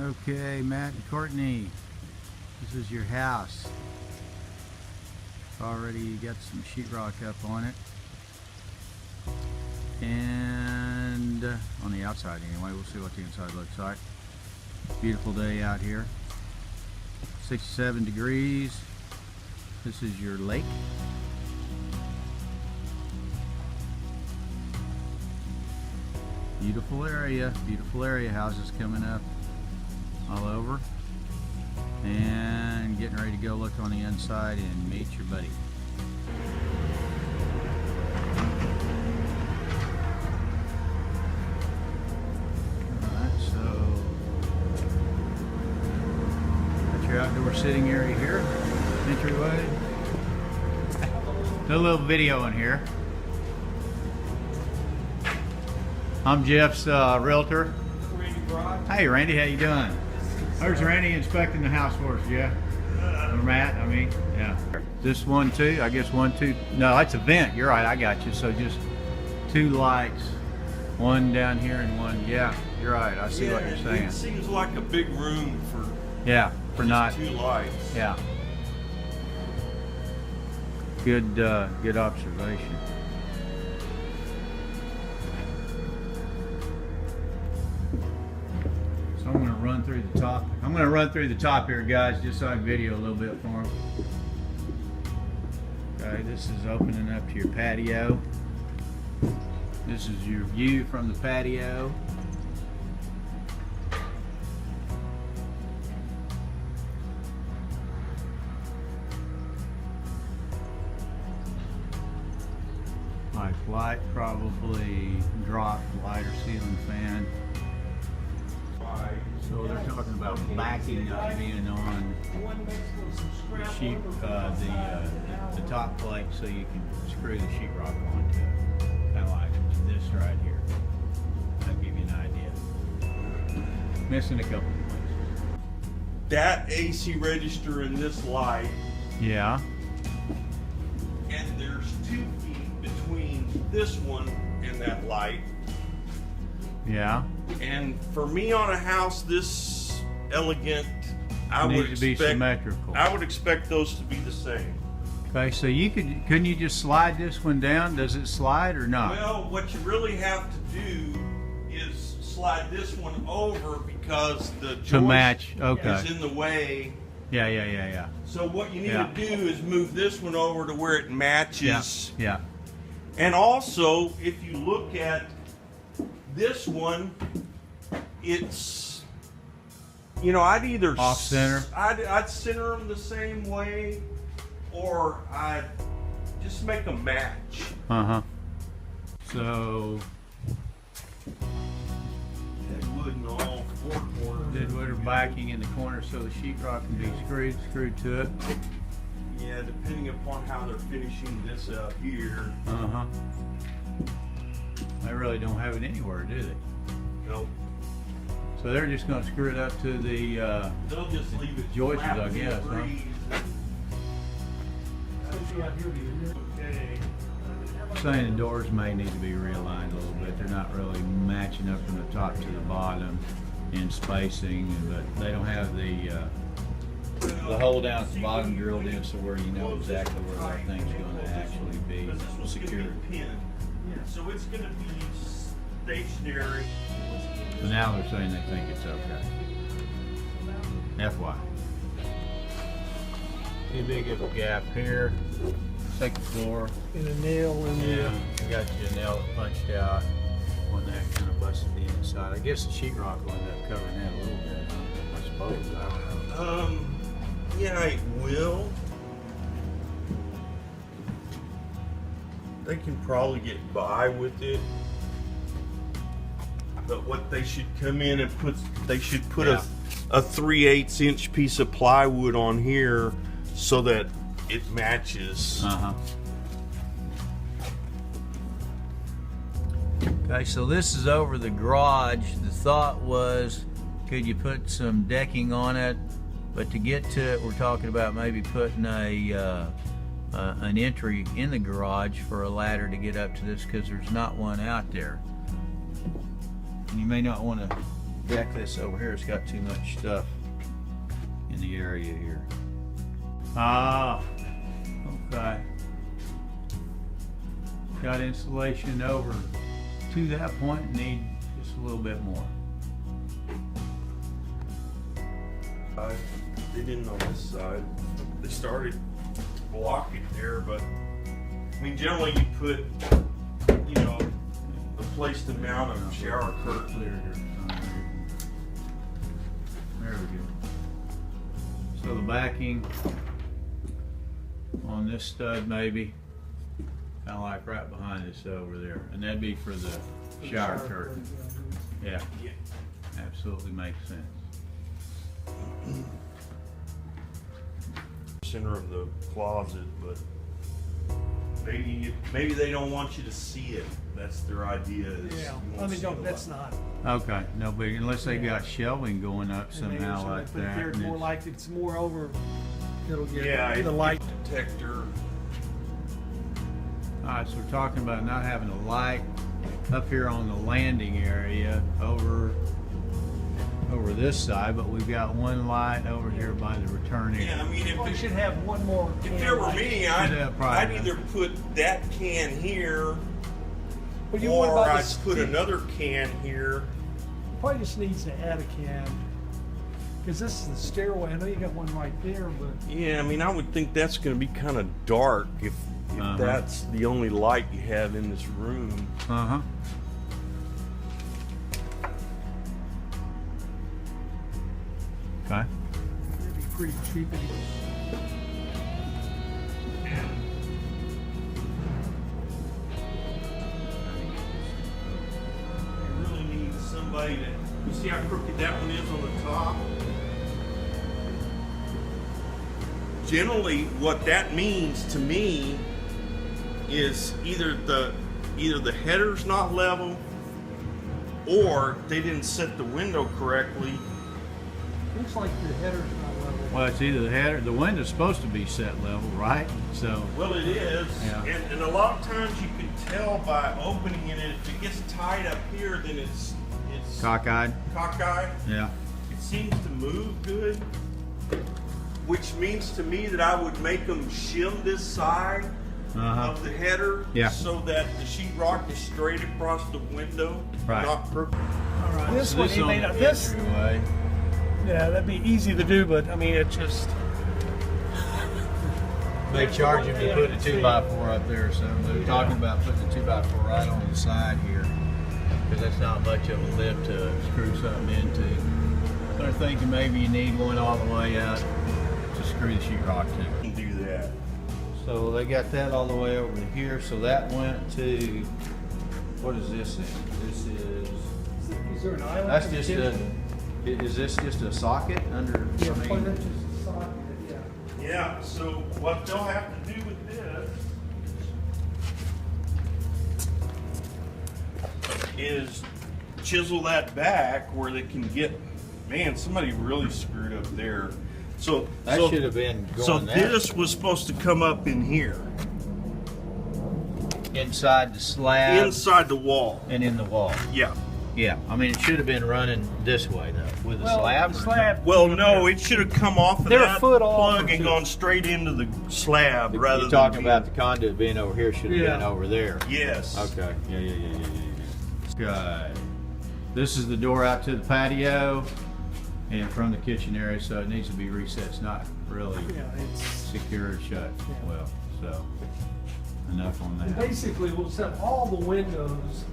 Okay, Matt and Courtney, this is your house. Already got some sheetrock up on it, and on the outside anyway. We'll see what the inside looks like. Beautiful day out here, 67 degrees. This is your lake. Beautiful area, houses coming up all over, and getting ready to go look on the inside and meet your buddy. Alright, so got your outdoor sitting area here, entryway. No little video in here. I'm Jeff's realtor. Hey Randy, how you doing? There's Randy inspecting the house for us, Jeff. Or Matt, I mean, yeah. This one too, I guess 1, 2, no, that's a vent, you're right, I got you. So just 2 lights, one down here and one, yeah, you're right, I see what you're saying. It seems like a big room for, for not 2 lights. Yeah. Good observation. So I'm going to run through the top. I'm going to run through the top here, guys, just so I can video a little bit for them. Okay, this is opening up to your patio. This is your view from the patio. Like light, probably drop, lighter ceiling fan. So they're talking about backing up being on the sheet, the top plate, so you can screw the sheetrock onto it, kind of like this right here. That'll give you an idea. Missing a couple of places. That AC register in this light. Yeah. And there's 2 feet between this one and that light. Yeah. And for me on a house this elegant, I would to be symmetrical. I would expect those to be the same. Okay, so couldn't you just slide this one down? Does it slide or not? Well, what you really have to do is slide this one over because the joist is in the way. Yeah. So what you need to do is move this one over to where it matches. Yeah. And also, if you look at this one, it's, you know, I'd either off center. I'd center them the same way, or I'd just make them match. So Deadwood and all 4 corners. Deadwood or backing in the corner so the sheetrock can be screwed to it. Yeah, depending upon how they're finishing this up here. They really don't have it anywhere, do they? Nope. So they're just going to screw it up to the they'll just leave it joists, I guess, huh? Okay. Saying the doors may need to be realigned a little bit. They're not really matching up from the top to the bottom in spacing, but they don't have the hole down at the bottom drilled in, so where you know exactly where that thing's going to actually be secured. So it's going to be stationary. So now they're saying they think it's okay. FY. Too big of a gap here. Second floor. And a nail in there. I got you a nail punched out on that, kind of busted the inside. I guess the sheetrock will end up covering that a little bit, I suppose. I don't know. Yeah, it will. They can probably get by with it. But what they should come in and put a 3/8 inch piece of plywood on here so that it matches. Okay, so this is over the garage. The thought was, could you put some decking on it? But to get to it, we're talking about maybe putting an entry in the garage for a ladder to get up to this, because there's not one out there. And you may not want to deck this over here. It's got too much stuff in the area here. Ah, okay. Got insulation over to that point, need just a little bit more. They didn't on this side. They started to block it there, but I mean, generally you put, you know, a place to mount a shower curtain. There we go. So the backing on this stud maybe, kind of like right behind us over there, and that'd be for the shower curtain. Yeah, absolutely makes sense. Center of the closet, but maybe they don't want you to see it. That's their idea. Yeah, I mean, that's not. Okay, no big, unless they got shelving going up And maybe somehow somebody like put it that. there, and more it's- like it's more over. It'll get Yeah, the light. detector. Alright, so we're talking about not having a light up here on the landing area over this side, but we've got one light over here by the return area. Yeah, I mean, We if should have one more. it can were light. me, Yeah, probably. I'd either put that can here, But you want or about I'd this, put another can here. probably just needs to add a can. Because this is the stairway. I know you got one right there, but Yeah, I mean, I would think that's going to be kind of dark if that's the only light you have in this room. Uh-huh. Okay. it'd be pretty cheap. You really need somebody to. You see how crooked that one is on the top? Generally, what that means to me is either the header's not level, or they didn't set the window correctly. Looks like the header's not level. Well, it's either the header, the window's supposed to be set level, right? So, Well, it is, Yeah. and a lot of times you can tell by opening it. If it gets tied up here, then it's cockeyed. cockeyed. Yeah. It seems to move good, which means to me that I would make them shim this side Uh-huh. of the header, Yeah. so that the sheetrock is straight across the window, Right. not crooked. All right. This So one, you on may the not. This, entryway. yeah, that'd be easy to do, but I mean, it just. They charge him to put a 2x4 up there, so they're talking about putting a 2x4 right on the side here, because that's not much of a lift to screw something into. They're thinking maybe you need one all the way up to screw the sheetrock to. You can do that. So they got that all the way over to here, so that went to, what is this in? This is, Is there an island? that's for the just a, kitchen? is this just a socket under, Yeah, I probably mean, that's just a socket. Yeah. Yeah. So what they'll have to do with this is chisel that back where they can get. Man, somebody really screwed up there. So that should have been So going that this was supposed to come up in here, inside the slab inside the wall. and in the wall. Yeah. Yeah, I mean, it should have been running this way though, with the Well, slab. the or slab. Well, no, it should have come off of They're a that foot off plug or and two. gone straight into the slab not? rather You're than talking being- about the conduit being over here, should have been Yeah. over there. Yes. Okay. Yeah. Good. This is the door out to the patio and from the kitchen area, so it needs to be reset. It's not really Yeah, it's. secured shut well, so enough on And that. basically, we'll set all the windows.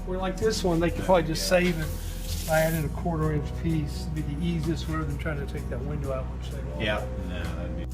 Where like this one, they could probably just save it by adding a 1/4 inch piece. It'd be the easiest rather than trying to take that window out, which they will. Yeah, no, that'd be